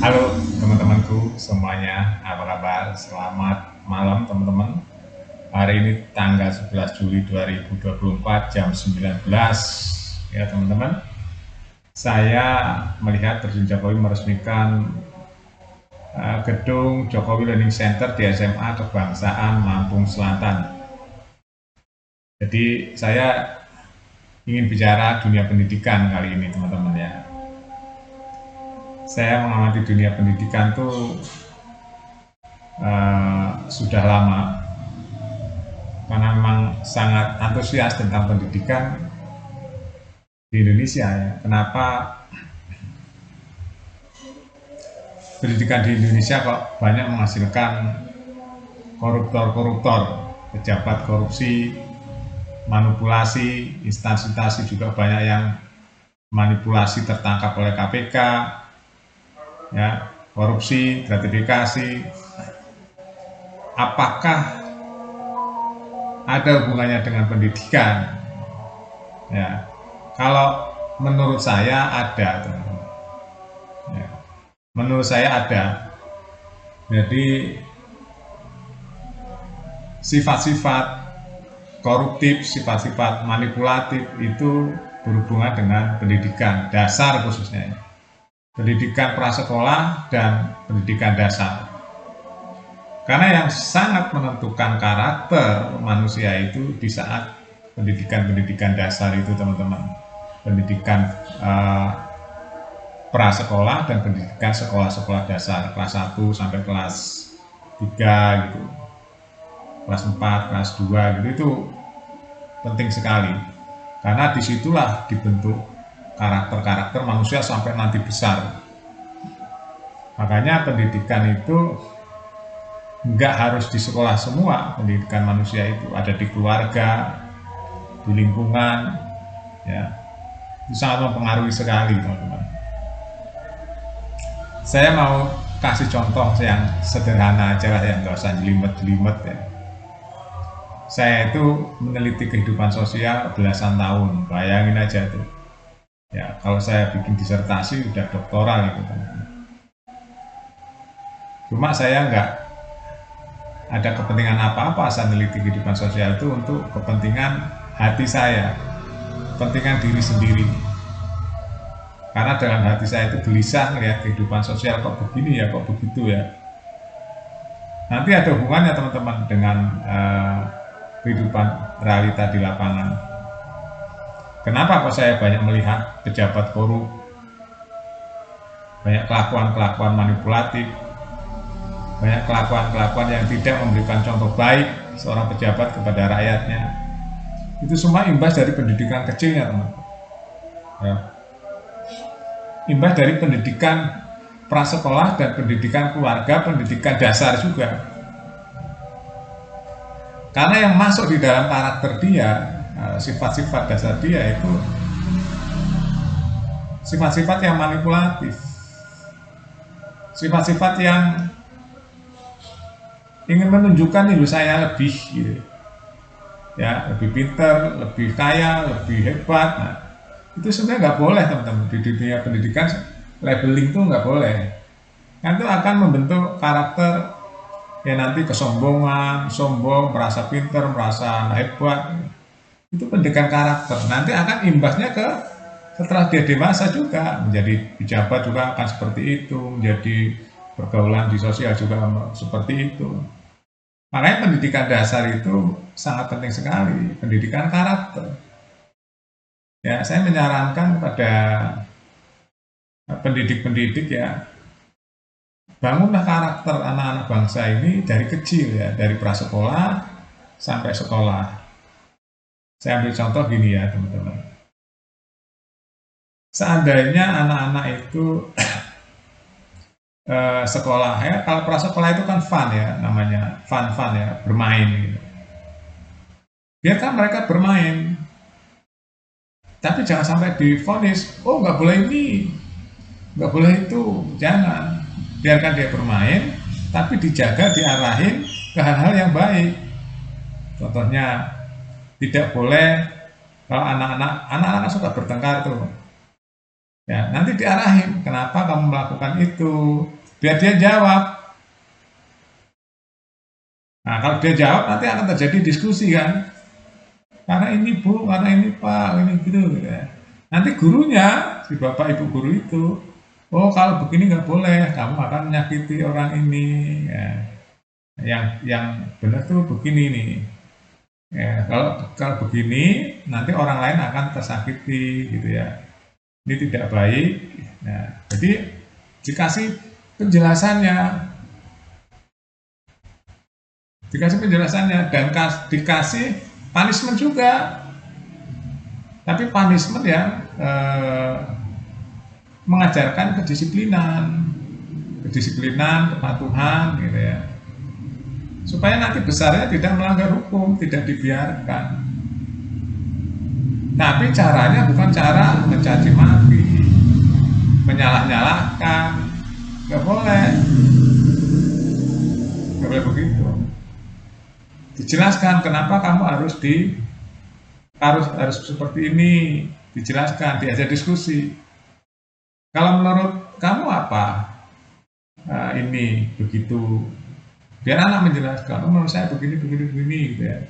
Halo teman-temanku semuanya, apa kabar? Selamat malam teman-teman. Hari ini tanggal 11 Juli 2024 jam 19 ya teman-teman. Saya melihat Presiden Jokowi meresmikan gedung Jokowi Learning Center di SMA Kebangsaan Lampung Selatan. Jadi saya ingin bicara dunia pendidikan kali ini teman-teman ya. Saya mengamati dunia pendidikan tuh sudah lama karena memang sangat antusias tentang pendidikan di Indonesia ya. Kenapa pendidikan di Indonesia kok banyak menghasilkan koruptor-koruptor, pejabat korupsi, manipulasi, instansi juga banyak yang manipulasi tertangkap oleh KPK, ya, korupsi, gratifikasi. Apakah ada hubungannya dengan pendidikan? Ya, kalau menurut saya ada, teman-teman. Ya, menurut saya ada. Jadi sifat-sifat koruptif, sifat-sifat manipulatif itu berhubungan dengan pendidikan dasar khususnya. Pendidikan prasekolah dan pendidikan dasar. Karena yang sangat menentukan karakter manusia itu di saat pendidikan dasar itu teman-teman. Pendidikan prasekolah dan pendidikan sekolah-sekolah dasar kelas 1 sampai kelas 3 gitu. Kelas 4, kelas 2 gitu itu penting sekali. Karena disitulah dibentuk karakter-karakter manusia sampai nanti besar. Makanya pendidikan itu nggak harus di sekolah semua, pendidikan manusia itu ada di keluarga, di lingkungan, ya itu sangat mempengaruhi sekali teman-teman. Saya mau kasih contoh yang sederhana aja lah, yang nggak usah jelimet-jelimet ya. Saya itu meneliti kehidupan sosial belasan tahun, bayangin aja tuh. Ya, kalau saya bikin disertasi udah doktoral gitu teman-teman. Cuma saya nggak ada kepentingan apa-apa saat meneliti kehidupan sosial itu untuk kepentingan hati saya, kepentingan diri sendiri. Karena dalam hati saya itu gelisah melihat kehidupan sosial kok begini ya, kok begitu ya. Nanti ada hubungannya teman-teman dengan kehidupan realita di lapangan. Kenapa kok saya banyak melihat pejabat korup, banyak kelakuan-kelakuan manipulatif, banyak kelakuan-kelakuan yang tidak memberikan contoh baik seorang pejabat kepada rakyatnya. Itu semua imbas dari pendidikan kecilnya teman-teman. Ya. Imbas dari pendidikan prasekolah dan pendidikan keluarga, pendidikan dasar juga. Karena yang masuk di dalam karakter dia, sifat-sifat dasar dia itu sifat-sifat yang manipulatif, sifat-sifat yang ingin menunjukkan nih saya lebih gitu. Ya, lebih pintar, lebih kaya, lebih hebat. Nah, itu sebenarnya nggak boleh teman-teman. Di dunia pendidikan labeling itu nggak boleh. Itu akan membentuk karakter ya nanti kesombongan, sombong, merasa pintar, merasa hebat. Itu pendidikan karakter. Nanti akan imbasnya ke setelah dia dewasa juga menjadi pejabat juga akan seperti itu, menjadi pergaulan di sosial juga seperti itu. Makanya pendidikan dasar itu sangat penting sekali, pendidikan karakter. Ya, saya menyarankan kepada pendidik-pendidik ya, bangunlah karakter anak-anak bangsa ini dari kecil ya, dari prasekolah sampai sekolah. Saya ambil contoh gini ya teman-teman. Seandainya anak-anak itu sekolah ya, kalau prasekolah itu kan fun ya, namanya fun ya, bermain gitu. Biarkan mereka bermain, tapi jangan sampai divonis, oh nggak boleh ini, nggak boleh itu, jangan. Biarkan dia bermain, tapi dijaga, diarahin ke hal-hal yang baik. Contohnya tidak boleh kalau anak-anak suka bertengkar tuh, Ya, nanti diarahin, kenapa kamu melakukan itu? Biar dia jawab. Nah, kalau dia jawab nanti akan terjadi diskusi kan. Karena ini Bu, karena ini Pak, ini gitu ya. Nanti gurunya, si bapak ibu guru itu, oh kalau begini nggak boleh, kamu akan menyakiti orang ini. Ya. Yang benar tuh begini nih. Ya, kalau begini nanti orang lain akan tersakiti gitu ya. Ini tidak baik. Nah, jadi dikasih penjelasannya, dan dikasih punishment juga. Tapi punishment yang mengajarkan kedisiplinan, kepatuhan gitu ya. Supaya nanti besarnya tidak melanggar hukum, tidak dibiarkan. Tapi caranya bukan cara mencaci maki, menyalah-nyalahkan, nggak boleh, nggak boleh begitu. Dijelaskan kenapa kamu harus seperti ini, dijelaskan, diajak diskusi. Kalau menurut kamu apa? Nah, ini begitu. Biar anak menjelaskan, oh, menurut saya begini gitu ya.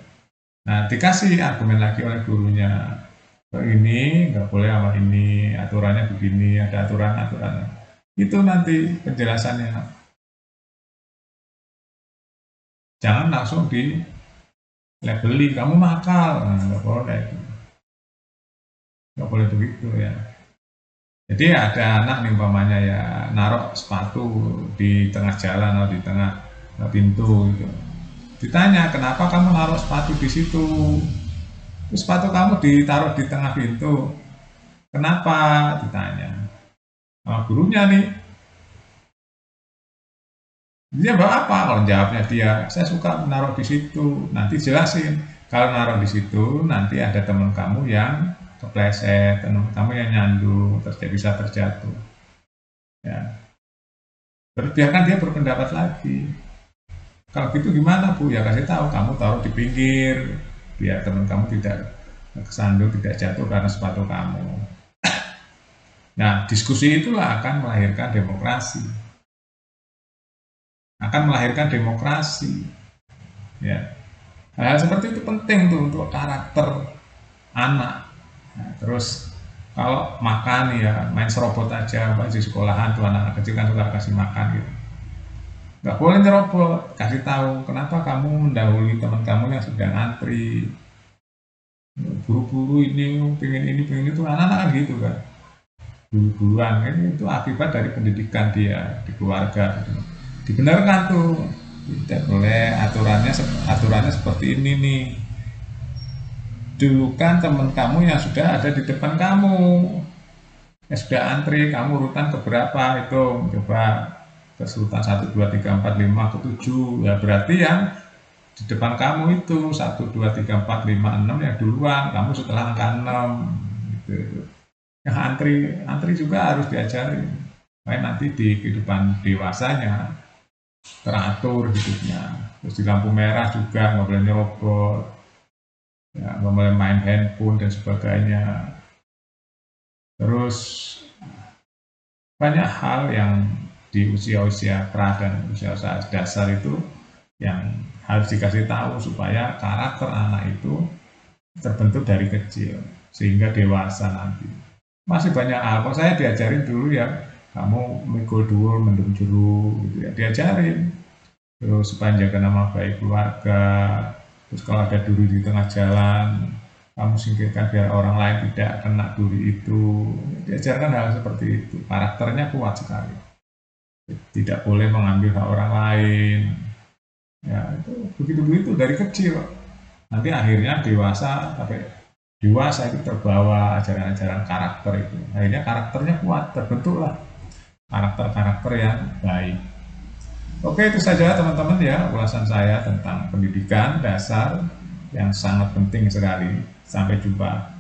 Nah, dikasih argumen lagi oleh gurunya. Ini nggak boleh sama ini, aturannya begini, ada aturan-aturan. Itu nanti penjelasannya. Jangan langsung di labeli, kamu nakal. Nah, nggak boleh. Nggak boleh begitu ya. Jadi ada anak nih umpamanya ya naruh sepatu di tengah jalan atau di tengah pintu gitu. Ditanya, kenapa kamu naruh sepatu di situ? Terus sepatu kamu ditaruh di tengah pintu. Kenapa? Ditanya. Nah, gurunya nih. Dia bawa apa? Kalau jawabnya dia, saya suka menaruh di situ. Nanti jelasin. Kalau naruh di situ, nanti ada teman kamu yang kepleset, teman kamu yang nyandu, bisa terjatuh. Ya. Biarkan dia berpendapat lagi. Kalau gitu gimana Bu? Ya kasih tahu, kamu taruh di pinggir, biar teman kamu tidak kesandung, tidak jatuh karena sepatu kamu. Nah, diskusi itulah akan melahirkan demokrasi. Ya. Hal seperti itu penting tuh untuk karakter anak. Nah, terus kalau makan ya main serobot aja, di sekolahan tuh anak kecil kan suka kasih makan gitu. Nggak boleh nyerobot, kasih tahu kenapa kamu mendahului teman kamu yang sedang antri. Buru-buru ini, pengen itu, anak-anak kan gitu kan. Buru-buruan, itu akibat dari pendidikan dia di keluarga. Dibenarkan tuh, tidak boleh, aturannya seperti ini nih. Dulu kan teman kamu yang sudah ada di depan kamu, yang sudah antri, kamu urutan keberapa itu, coba kesulitan 1, 2, 3, 4, 5, ke 7 ya berarti yang di depan kamu itu 1, 2, 3, 4, 5, 6 yang duluan, kamu setelah angka 6 gitu. Yang antri juga harus diajari supaya nanti di kehidupan dewasanya teratur hidupnya. Terus di lampu merah juga nggak boleh nyerobot ya, nggak boleh main handphone dan sebagainya. Terus banyak hal yang di usia-usia pra dan usia-usia dasar itu yang harus dikasih tahu supaya karakter anak itu terbentuk dari kecil sehingga dewasa nanti. Masih banyak hal, kalau saya diajarin dulu ya kamu mikul dhuwur mendung jero gitu ya, diajarin. Terus supaya jaga nama baik keluarga, terus kalau ada duri di tengah jalan kamu singkirkan biar orang lain tidak kena duri itu. Diajarkan hal seperti itu, karakternya kuat sekali. Tidak boleh mengambil hak orang lain ya, itu begitu dari kecil. Nanti akhirnya dewasa itu terbawa ajaran-ajaran karakter itu, akhirnya karakternya kuat, terbentuklah karakter-karakter yang baik. Oke, itu saja teman-teman ya ulasan saya tentang pendidikan dasar yang sangat penting sekali. Sampai jumpa.